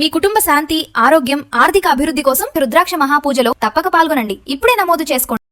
మీ కుటుంబ శాంతి, ఆరోగ్యం, ఆర్థిక అభివృద్ధి కోసం రుద్రాక్ష మహాపూజలో తప్పక పాల్గొనండి. ఇప్పుడే నమోదు చేసుకోండి.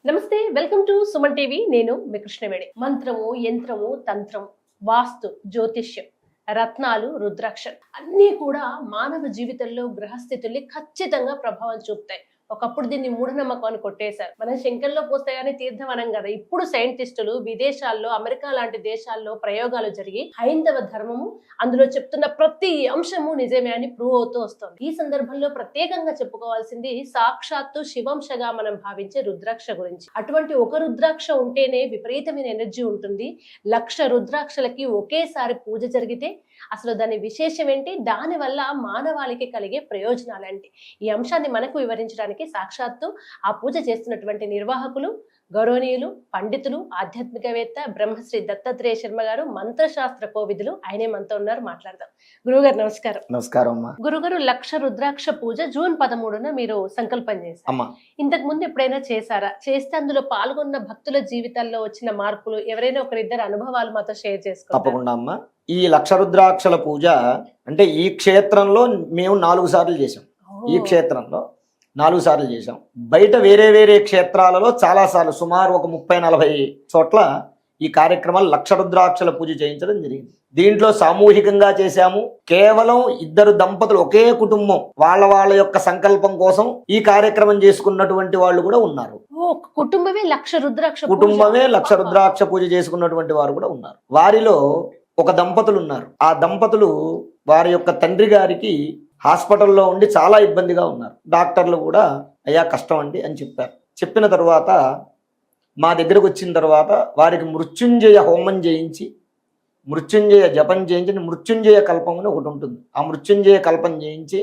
నమస్తే, వెల్కమ్ టు సుమన్ టీవీ. నేను మీ కృష్ణవేణి. మంత్రము, యంత్రము, తంత్రం, వాస్తు, జ్యోతిష్యం, రత్నాలు, రుద్రాక్ష అన్నీ కూడా మానవ జీవితంలో గ్రహస్థితుల్ని ఖచ్చితంగా ప్రభావం చూపుతాయి. ఒకప్పుడు దీన్ని మూఢనమ్మకం అని కొట్టేశారు. మనం శంకర్లో పోస్తే గానీ తీర్థం అనం కదా. ఇప్పుడు సైంటిస్టులు విదేశాల్లో, అమెరికా లాంటి దేశాల్లో ప్రయోగాలు జరిగి హైందవ ధర్మము అందులో చెప్తున్న ప్రతి అంశము నిజమే అని ప్రూవ్ అవుతూ వస్తుంది. ఈ సందర్భంలో ప్రత్యేకంగా చెప్పుకోవాల్సింది సాక్షాత్తు శివంశగా మనం భావించే రుద్రాక్ష గురించి. అటువంటి ఒక రుద్రాక్ష ఉంటేనే విపరీతమైన ఎనర్జీ ఉంటుంది. 1,00,000 రుద్రాక్షలకి ఒకేసారి పూజ జరిగితే అసలు దాని విశేషం ఏంటి, దాని వల్ల మానవాళికి కలిగే ప్రయోజనాలు ఏంటి, ఈ అంశాన్ని మనకు వివరించడానికి సాక్షాత్తు ఆ పూజ చేస్తున్నటువంటి నిర్వాహకులు, గౌరవనీయులు, పండితులు, ఆధ్యాత్మికవేత్త బ్రహ్మశ్రీ దత్తాత్రేయ శర్మ గారు, మంత్రశాస్త్ర కోవిదులు. ఆయనే మనతో ఉన్నారు, మాట్లాడదాం. గురువుగారు నమస్కారం. నమస్కారం అమ్మా. గురుగారు, 1,00,000 రుద్రాక్ష పూజ జూన్ 13న మీరు సంకల్పం చేశారు. ఇంతకు ముందు ఎప్పుడైనా చేశారా? చేస్తే అందులో పాల్గొన్న భక్తుల జీవితాల్లో వచ్చిన మార్పులు, ఎవరైనా ఒకరిద్దరు అనుభవాలు మాతో షేర్ చేసుకోండి. తప్పకుండా అమ్మా. ఈ 1,00,000 రుద్రాక్షల పూజ అంటే ఈ క్షేత్రంలో మేము 4 సార్లు చేసాం. ఈ క్షేత్రంలో 4 సార్లు చేసాం. బయట వేరే వేరే క్షేత్రాలలో చాలా సార్లు, సుమారు ఒక 30-40 చోట్ల ఈ కార్యక్రమాలు 1,00,000 రుద్రాక్షల పూజ చేయించడం జరిగింది. దీంట్లో సామూహికంగా చేశాము. కేవలం 2 దంపతులు, ఒకే కుటుంబం, వాళ్ళ యొక్క సంకల్పం కోసం ఈ కార్యక్రమం చేసుకున్నటువంటి వాళ్ళు కూడా ఉన్నారు. కుటుంబమే 1,00,000 రుద్రాక్ష పూజ చేసుకున్నటువంటి వారు కూడా ఉన్నారు. వారిలో ఒక దంపతులు ఉన్నారు. ఆ దంపతులు వారి యొక్క తండ్రి గారికి హాస్పిటల్లో ఉండి చాలా ఇబ్బందిగా ఉన్నారు. డాక్టర్లు కూడా అయ్యా కష్టం అండి అని చెప్పారు. చెప్పిన తర్వాత మా దగ్గరకు వచ్చిన తర్వాత వారికి మృత్యుంజయ హోమం చేయించి, మృత్యుంజయ జపం చేయించి, మృత్యుంజయ కల్పం అని ఒకటి ఉంటుంది. ఆ మృత్యుంజయ కల్పం చేయించి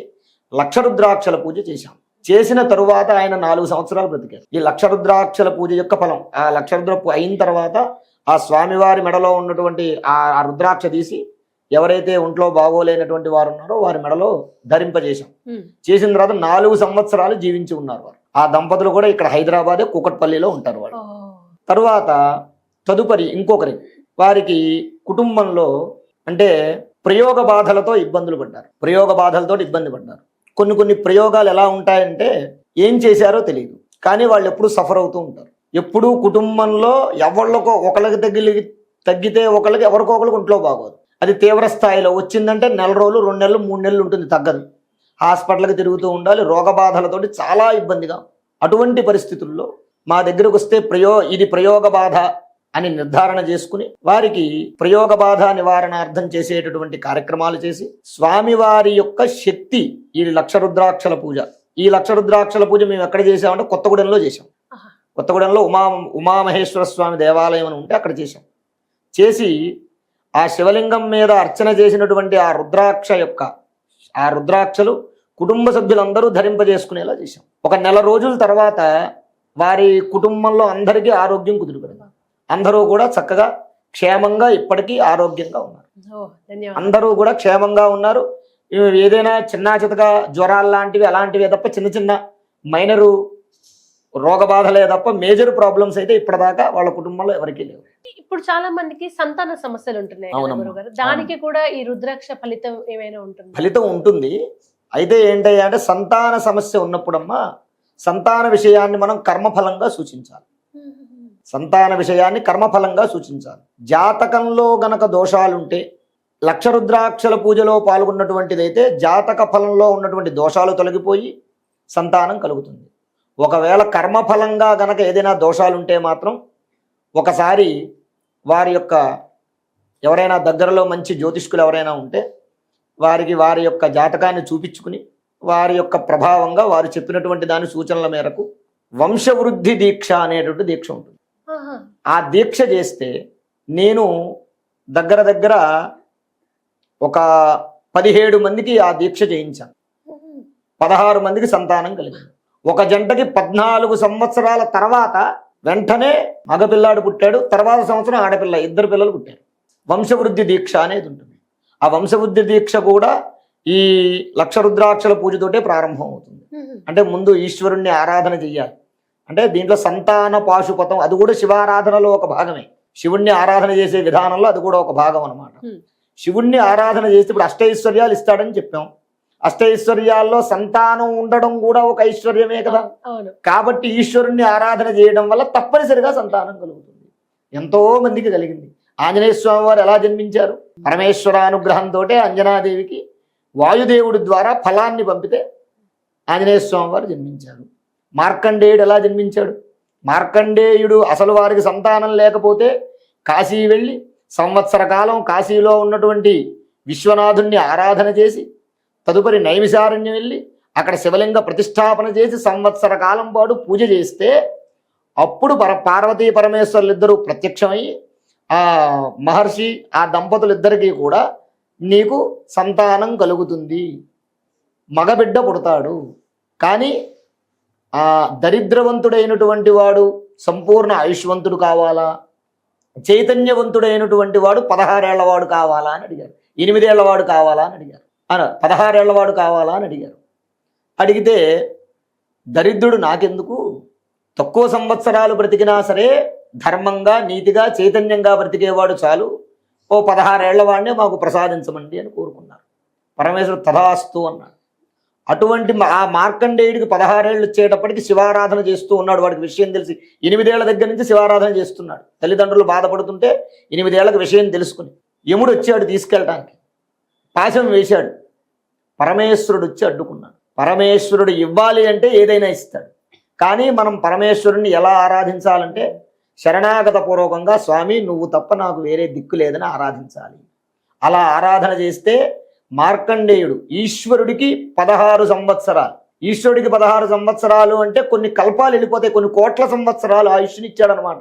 1,00,000 రుద్రాక్షల పూజ చేశాం. చేసిన తరువాత ఆయన 4 సంవత్సరాలు బ్రతికారు. ఈ 1,00,000 రుద్రాక్షల పూజ యొక్క ఫలం, ఆ 1,00,000 రుద్రాక్ష అయిన తర్వాత ఆ స్వామివారి మెడలో ఉన్నటువంటి ఆ రుద్రాక్ష తీసి ఎవరైతే ఒంట్లో బాగోలేనటువంటి వారు ఉన్నారో వారి మెడలో ధరింపజేశాం. చేసిన తర్వాత 4 సంవత్సరాలు జీవించి ఉన్నారు వారు. ఆ దంపతులు కూడా ఇక్కడ హైదరాబాద్ కూకట్పల్లిలో ఉంటారు వాళ్ళు. తరువాత తదుపరి ఇంకొకరి వారికి కుటుంబంలో అంటే ప్రయోగ బాధలతో ఇబ్బంది పడ్డారు. కొన్ని ప్రయోగాలు ఎలా ఉంటాయంటే ఏం చేశారో తెలియదు, కానీ వాళ్ళు ఎప్పుడు సఫర్ అవుతూ ఉంటారు. ఎప్పుడూ కుటుంబంలో ఎవరికో ఒకరికి తగ్గితే ఒకరికి ఎవరికో ఒకరికి ఒంట్లో బాగోదు. అది తీవ్ర స్థాయిలో వచ్చిందంటే 1 రోజులు, 2 నెలలు, 3 నెలలు ఉంటుంది, తగ్గదు. హాస్పిటల్కి తిరుగుతూ ఉండాలి. రోగ బాధలతోటి చాలా ఇబ్బందిగా. అటువంటి పరిస్థితుల్లో మా దగ్గరకు వస్తే ఇది ప్రయోగ బాధ అని నిర్ధారణ చేసుకుని వారికి ప్రయోగ బాధ నివారణార్థం చేసేటటువంటి కార్యక్రమాలు చేసి స్వామివారి యొక్క శక్తి, ఈ 1,00,000 రుద్రాక్షల పూజ, ఈ 1,00,000 రుద్రాక్షల పూజ మేము ఎక్కడ చేసామంటే కొత్తగూడెంలో చేసాం. కొత్తగూడెంలో ఉమామహేశ్వర స్వామి దేవాలయం అని ఉంటే అక్కడ చేసాం. చేసి ఆ శివలింగం మీద అర్చన చేసినటువంటి ఆ రుద్రాక్షలు కుటుంబ సభ్యులందరూ ధరింపజేసుకునేలా చేశాం. ఒక 1 నెల రోజుల తర్వాత వారి కుటుంబంలో అందరికీ ఆరోగ్యం కుదిరిపడింది. అందరూ కూడా చక్కగా క్షేమంగా ఇప్పటికీ ఆరోగ్యంగా ఉన్నారు. అందరూ కూడా క్షేమంగా ఉన్నారు. ఏదైనా చిన్న చితగా జ్వరాలు లాంటివి అలాంటివే తప్ప చిన్న చిన్న మైనరు రోగ బాధలే తప్ప మేజర్ ప్రాబ్లమ్స్ అయితే ఇప్పటిదాకా వాళ్ళ కుటుంబంలో ఎవరికీ లేవు. ఇప్పుడు చాలా మందికి సంతాన సమస్యలు ఉంటున్నాయి గురుగారు. దానికి కూడా ఈ రుద్రాక్ష ఫలితం ఏమైనా ఉంటుంది? ఫలితం ఉంటుంది. అయితే ఏంటంటే అంటే సంతాన సమస్య ఉన్నప్పుడమ్మా సంతాన విషయాన్ని మనం కర్మఫలంగా సూచించాలి. జాతకంలో గనక దోషాలుంటే 1,00,000 రుద్రాక్షల పూజలో పాల్గొన్నటువంటిదైతే జాతక ఫలంలో ఉన్నటువంటి దోషాలు తొలగిపోయి సంతానం కలుగుతుంది. ఒకవేళ కర్మఫలంగా గనక ఏదైనా దోషాలుంటే మాత్రం ఒకసారి వారి యొక్క ఎవరైనా దగ్గరలో మంచి జ్యోతిష్కులు ఎవరైనా ఉంటే వారి యొక్క జాతకాన్ని చూపించుకుని వారి యొక్క ప్రభావంగా వారు చెప్పినటువంటి దాని సూచనల మేరకు వంశవృద్ధి దీక్ష అనేటువంటి దీక్ష ఉంటుంది. ఆ దీక్ష చేస్తే నేను దగ్గర ఒక 17 మందికి ఆ దీక్ష చేయించాను. 16 మందికి సంతానం కలిగింది. ఒక జంటకి 14 సంవత్సరాల తర్వాత వెంటనే మగపిల్లాడు పుట్టాడు. తర్వాత సంవత్సరం ఆడపిల్ల, 2 పిల్లలు పుట్టారు. వంశవృద్ధి దీక్ష అనేది ఉంటుంది. ఆ వంశవృద్ధి దీక్ష కూడా ఈ 1,00,000 రుద్రాక్షల పూజతోటే ప్రారంభం అవుతుంది. అంటే ముందు ఈశ్వరుణ్ణి ఆరాధన చెయ్యాలి. అంటే దీంట్లో సంతాన పాశుపతం అది కూడా శివారాధనలో ఒక భాగమే. శివుణ్ణి ఆరాధన చేసే విధానంలో అది కూడా ఒక భాగం అన్నమాట. శివుణ్ణి ఆరాధన చేస్తే ఇప్పుడు అష్టైశ్వర్యాలు ఇస్తాడని చెప్పాం. అష్టైశ్వర్యాల్లో సంతానం ఉండడం కూడా ఒక ఐశ్వర్యమే కదా. అవును. కాబట్టి ఈశ్వరుణ్ణి ఆరాధన చేయడం వల్ల తప్పనిసరిగా సంతానం కలుగుతుంది. ఎంతో మందికి కలిగింది. ఆంజనేయ స్వామి వారు ఎలా జన్మించారు? పరమేశ్వరానుగ్రహంతో అంజనాదేవికి వాయుదేవుడి ద్వారా ఫలాన్ని పంపితే ఆంజనేయ స్వామి వారు జన్మించారు. మార్కండేయుడు ఎలా జన్మించాడు? మార్కండేయుడు అసలు వారికి సంతానం లేకపోతే కాశీ వెళ్ళి సంవత్సర కాలం కాశీలో ఉన్నటువంటి విశ్వనాథుణ్ణి ఆరాధన చేసి తదుపరి నైమిషారణ్యం వెళ్ళి అక్కడ శివలింగ ప్రతిష్టాపన చేసి సంవత్సర కాలం పాటు పూజ చేస్తే అప్పుడు పార్వతీ పరమేశ్వరులు ఇద్దరు ప్రత్యక్షమయ్యి ఆ మహర్షి ఆ దంపతులిద్దరికీ కూడా నీకు సంతానం కలుగుతుంది, మగబిడ్డ పుడతాడు. కానీ ఆ దరిద్రవంతుడైనటువంటి వాడు సంపూర్ణ ఆయుష్వంతుడు కావాలా, చైతన్యవంతుడైనటువంటి వాడు 16 ఏళ్లవాడు కావాలా అని అడిగారు. 8 ఏళ్లవాడు కావాలా అని అడిగారు. 16 ఏళ్లవాడు కావాలా అని అడిగారు. అడిగితే దరిద్రుడు నాకెందుకు, తక్కువ సంవత్సరాలు బ్రతికినా సరే ధర్మంగా నీతిగా చైతన్యంగా బ్రతికేవాడు చాలు, ఓ 16 ఏళ్లవాడినే మాకు ప్రసాదించమండి అని కోరుకున్నారు. పరమేశ్వరుడు తథాస్తు అన్నాడు. అటువంటి ఆ మార్కండేయుడికి 16 ఏళ్ళు వచ్చేటప్పటికి శివారాధన చేస్తూ ఉన్నాడు. వాడికి విషయం తెలిసి 8 ఏళ్ల దగ్గర నుంచి శివారాధన చేస్తున్నాడు. తల్లిదండ్రులు బాధపడుతుంటే 8 ఏళ్లకు విషయం తెలుసుకుని యముడు వచ్చాడు తీసుకెళ్ళటానికి, పాశం వేశాడు. పరమేశ్వరుడు వచ్చి అడ్డుకున్నాడు. పరమేశ్వరుడు ఇవ్వాలి అంటే ఏదైనా ఇస్తాడు. కానీ మనం పరమేశ్వరుణ్ణి ఎలా ఆరాధించాలంటే శరణాగత పూర్వకంగా స్వామి నువ్వు తప్ప నాకు వేరే దిక్కు లేదని ఆరాధించాలి. అలా ఆరాధన చేస్తే మార్కండేయుడు ఈశ్వరుడికి 16 సంవత్సరాలు, ఈశ్వరుడికి 16 సంవత్సరాలు అంటే కొన్ని కల్పాలు వెళ్ళిపోతాయి, కొన్ని కోట్ల సంవత్సరాలు ఆయుష్నిచ్చాడనమాట.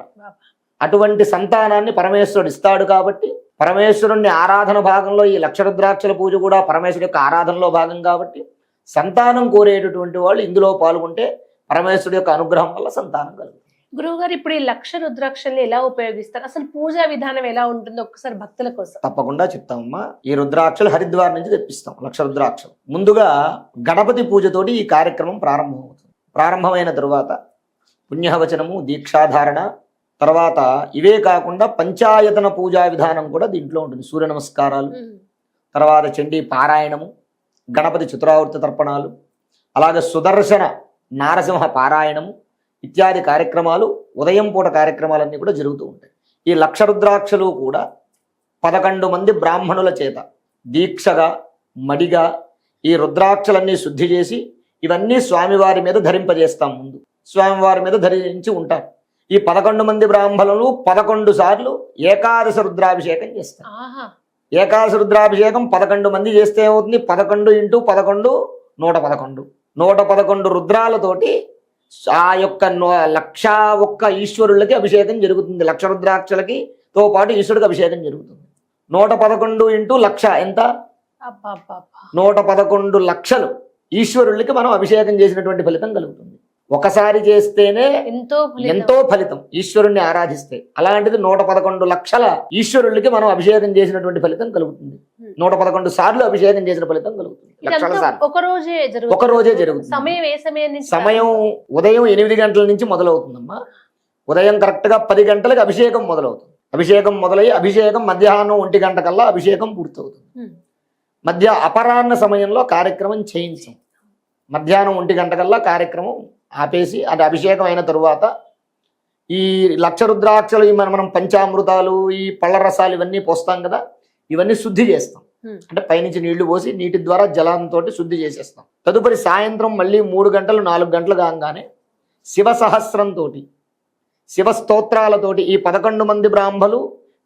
అటువంటి సంతానాన్ని పరమేశ్వరుడు ఇస్తాడు. కాబట్టి పరమేశ్వరుణ్ణి ఆరాధన భాగంలో ఈ లక్షరుద్రాక్షల పూజ కూడా పరమేశ్వరుడి యొక్క ఆరాధనలో భాగం. కాబట్టి సంతానం కోరేటటువంటి వాళ్ళు ఇందులో పాల్గొంటే పరమేశ్వరుడి యొక్క అనుగ్రహం వల్ల సంతానం కలుగుతుంది. గురువుగారు, ఇప్పుడు ఈ లక్ష రుద్రాక్షల్ని ఎలా ఉపయోగిస్తారు? అసలు పూజా విధానం ఎలా ఉంటుందో ఒక్కసారి భక్తుల కోసం. తప్పకుండా చెప్తామమ్మా. ఈ రుద్రాక్షలు హరిద్వార్ నుంచి తెప్పిస్తాం, లక్ష రుద్రాక్షలు. ముందుగా గణపతి పూజతోటి ఈ కార్యక్రమం ప్రారంభమవుతుంది. ప్రారంభమైన తరువాత పుణ్యవచనము, దీక్షాధారణ, తర్వాత ఇవే కాకుండా పంచాయతన పూజా విధానం కూడా దీంట్లో ఉంటుంది. సూర్య నమస్కారాలు, తర్వాత చండీ పారాయణము, గణపతి చతురావృత తర్పణాలు, అలాగే సుదర్శన నారసింహ పారాయణము ఇత్యాది కార్యక్రమాలు, ఉదయం పూట కార్యక్రమాలన్నీ కూడా జరుగుతూ ఉంటాయి. ఈ లక్ష రుద్రాక్షలు కూడా 11 మంది బ్రాహ్మణుల చేత దీక్షగా మడిగా ఈ రుద్రాక్షలన్నీ శుద్ధి చేసి ఇవన్నీ స్వామివారి మీద ధరింపజేస్తాం. ముందు స్వామివారి మీద ధరించి ఉంటారు. ఈ 11 మంది బ్రాహ్మణులు 11 సార్లు ఏకాదశ రుద్రాభిషేకం చేస్తారు. ఏకాదశ రుద్రాభిషేకం 11 మంది చేస్తే ఏమవుతుంది? 11 × 11 111. 111 రుద్రాలతోటి ఆ యొక్క 1,01 ఈశ్వరులకి అభిషేకం జరుగుతుంది. లక్ష రుద్రాక్షలకి తో పాటు ఈశ్వరుడికి అభిషేకం జరుగుతుంది. 111 × 1,00,000 ఎంత? 111 లక్షలు ఈశ్వరులకి మనం అభిషేకం చేసినటువంటి ఫలితం కలుగుతుంది. ఒకసారి చేస్తేనే ఎంతో ఫలితం ఈశ్వరుణ్ణి ఆరాధిస్తే. అలాంటిది 111 లక్షల ఈశ్వరులకి మనం అభిషేకం చేసినటువంటి ఫలితం కలుగుతుంది. 111 సార్లు అభిషేకం చేసిన ఫలితం కలుగుతుంది. లక్షల సార్లు ఒక రోజే జరుగుతుంది. సమయం ఉదయం 8 గంటల నుంచి మొదలవుతుందమ్మా. ఉదయం కరెక్ట్ గా 10 గంటలకు అభిషేకం మొదలవుతుంది. అభిషేకం మొదలయ్యి అభిషేకం మధ్యాహ్నం 1 గంట కల్లా అభిషేకం పూర్తవుతుంది. అపరాహ్న సమయంలో కార్యక్రమం చేయించాం. మధ్యాహ్నం 1 గంట కల్లా కార్యక్రమం ఆపేసి అది అభిషేకం అయిన తరువాత ఈ లక్ష రుద్రాక్షలు మనం పంచామృతాలు, ఈ పళ్ళ రసాలు ఇవన్నీ పోస్తాం కదా, ఇవన్నీ శుద్ధి చేస్తాం. అంటే పైనుంచి నీళ్లు పోసి నీటి ద్వారా జలంతో శుద్ధి చేసేస్తాం. తదుపరి సాయంత్రం మళ్ళీ 3 గంటలు 4 గంటలు కాగానే శివ సహస్రంతో, శివ స్తోత్రాలతోటి ఈ 11 మంది బ్రాహ్మలు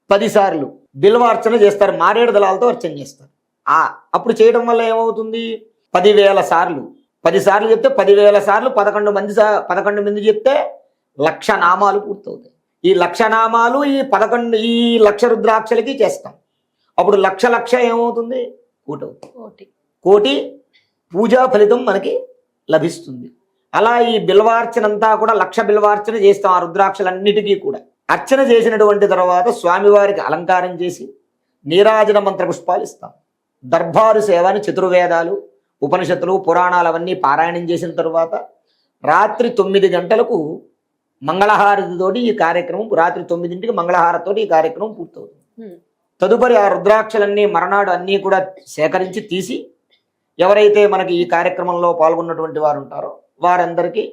10 సార్లు బిల్వార్చన చేస్తారు. మారేడు దళాలతో అర్చన చేస్తారు. అప్పుడు చేయడం వల్ల ఏమవుతుంది? 10,000 సార్లు. 10 సార్లు చెప్తే 10,000 సార్లు 11 మంది చెప్తే 1,00,000 నామాలు పూర్తవుతాయి. ఈ 1,00,000 నామాలు ఈ లక్ష రుద్రాక్షలకి చేస్తాం. అప్పుడు 1,00,000 ఏమవుతుంది? కోటి అవుతుంది. కోటి పూజా ఫలితం మనకి లభిస్తుంది. అలా ఈ బిల్వార్చన అంతా కూడా 1,00,000 బిల్వార్చన చేస్తాం. ఆ రుద్రాక్షలన్నిటికీ కూడా అర్చన చేసినటువంటి తర్వాత స్వామివారికి అలంకారం చేసి నీరాజన మంత్ర పుష్పాలు ఇస్తాం. దర్బారు సేవని చతుర్వేదాలు, ఉపనిషత్తులు, పురాణాలు అవన్నీ పారాయణం చేసిన తరువాత రాత్రి 9 గంటలకు మంగళహారతితోటి ఈ కార్యక్రమం రాత్రి 9ంటికి మంగళహారతితోటి ఈ కార్యక్రమం పూర్తవుతుంది. ఉమ్. తదుపరి ఆ రుద్రాక్షలన్నీ మరనాడు అన్నీ కూడా సేకరించి తీసి ఎవరైతే మనకి ఈ కార్యక్రమంలో పాల్గొన్నటువంటి వారు ఉంటారో వారందరికీ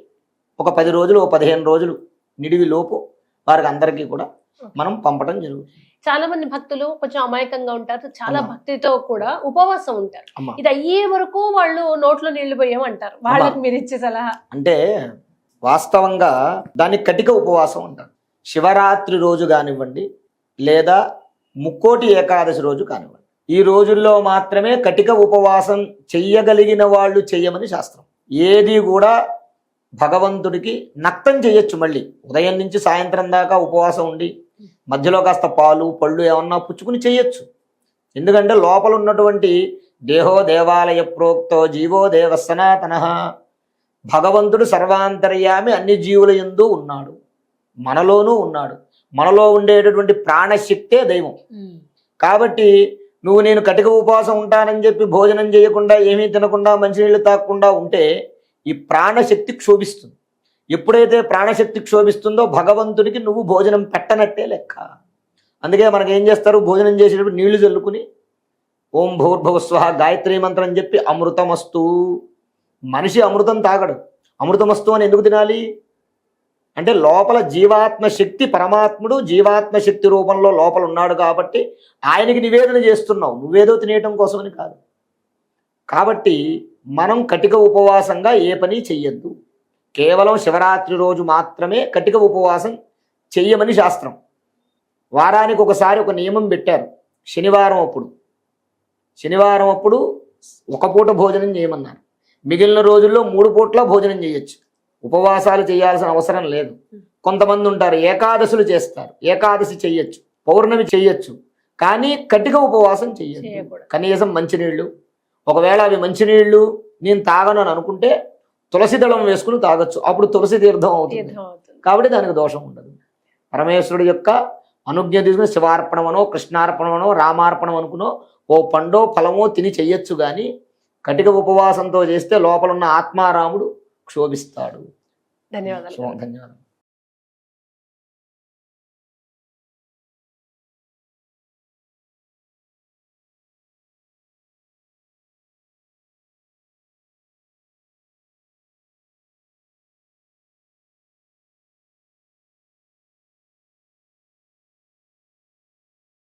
ఒక 10 రోజులు 15 రోజులు నిడివి లోపు వారికి అందరికీ కూడా మనం పంపడం జరుగుతుంది. చాలా మంది భక్తులు కొంచెం అమాయకంగా ఉంటారు, చాలా అమ్మా. భక్తితో కూడా ఉపవాసం ఉంటారు. అమ్మా ఇది అయ్యే వరకు వాళ్ళు నోట్లో నీళ్లు పోయామంటారు. వాళ్ళకి మీరు ఇచ్చే సలహా? అంటే వాస్తవంగా దాన్ని కటిక ఉపవాసం అంటారు. శివరాత్రి రోజు కానివ్వండి లేదా ముక్కోటి ఏకాదశి రోజు కానివ్వండి, ఈ రోజుల్లో మాత్రమే కటిక ఉపవాసం చెయ్యగలిగిన వాళ్ళు చెయ్యమని శాస్త్రం. ఏది కూడా భగవంతుడికి నక్తం చేయొచ్చు. మళ్ళీ ఉదయం నుంచి సాయంత్రం దాకా ఉపవాసం ఉండి మధ్యలో కాస్త పాలు పళ్ళు ఏమన్నా పుచ్చుకుని చేయొచ్చు. ఎందుకంటే లోపల ఉన్నటువంటి దేహో దేవాలయ ప్రోక్తో జీవో దేవ సనాతన, భగవంతుడు సర్వాంతర్యామి అన్ని జీవుల యందు ఉన్నాడు, మనలోనూ ఉన్నాడు. మనలో ఉండేటటువంటి ప్రాణశక్తే దైవం. కాబట్టి నువ్వు నేను కటిక ఉపవాసం ఉంటానని చెప్పి భోజనం చేయకుండా ఏమీ తినకుండా మంచినీళ్ళు తాగకుండా ఉంటే ఈ ప్రాణశక్తి క్షోభిస్తుంది. ఎప్పుడైతే ప్రాణశక్తి క్షోభిస్తుందో భగవంతుడికి నువ్వు భోజనం పెట్టనట్టే లెక్క. అందుకే మనకి ఏం చేస్తారు, భోజనం చేసేటప్పుడు నీళ్లు చల్లుకుని ఓం భూర్భువస్వః గాయత్రీ మంత్రం అని చెప్పి అమృతమస్తు. మనిషి అమృతం తాగడు. అమృతమస్తు అని ఎందుకు తినాలి అంటే లోపల జీవాత్మ శక్తి, పరమాత్ముడు జీవాత్మ శక్తి రూపంలో లోపల ఉన్నాడు కాబట్టి ఆయనకి నివేదన చేస్తున్నావు, నువ్వేదో తినేయటం కోసమని కాదు. కాబట్టి మనం కటిక ఉపవాసంగా ఏ పని చెయ్యొద్దు. కేవలం శివరాత్రి రోజు మాత్రమే కటిక ఉపవాసం చెయ్యమని శాస్త్రం. వారానికి ఒకసారి ఒక నియమం పెట్టారు. శనివారం అప్పుడు ఒక పూట భోజనం చేయమన్నారు. మిగిలిన రోజుల్లో 3 పూట్ల భోజనం చేయొచ్చు. ఉపవాసాలు చేయాల్సిన అవసరం లేదు. కొంతమంది ఉంటారు ఏకాదశులు చేస్తారు, ఏకాదశి చెయ్యొచ్చు, పౌర్ణమి చెయ్యొచ్చు, కానీ కటిక ఉపవాసం చెయ్యొద్దు. కనీసం మంచినీళ్ళు, ఒకవేళ అవి మంచినీళ్ళు నేను తాగను అని అనుకుంటే తులసి దళం వేసుకుని తాగొచ్చు. అప్పుడు తులసి తీర్థం అవుతుంది. కాబట్టి దానికి దోషం ఉండదు. పరమేశ్వరుడు యొక్క అనుజ్ఞ తీసుకుని శివార్పణమనో కృష్ణార్పణమనో రామార్పణం అనుకునో ఓ పండో ఫలమో తిని చెయ్యొచ్చు. కానీ కటిక ఉపవాసంతో చేస్తే లోపల ఉన్న ఆత్మారాముడు క్షోభిస్తాడు. ధన్యవాదాలు. ధన్యవాదాలు.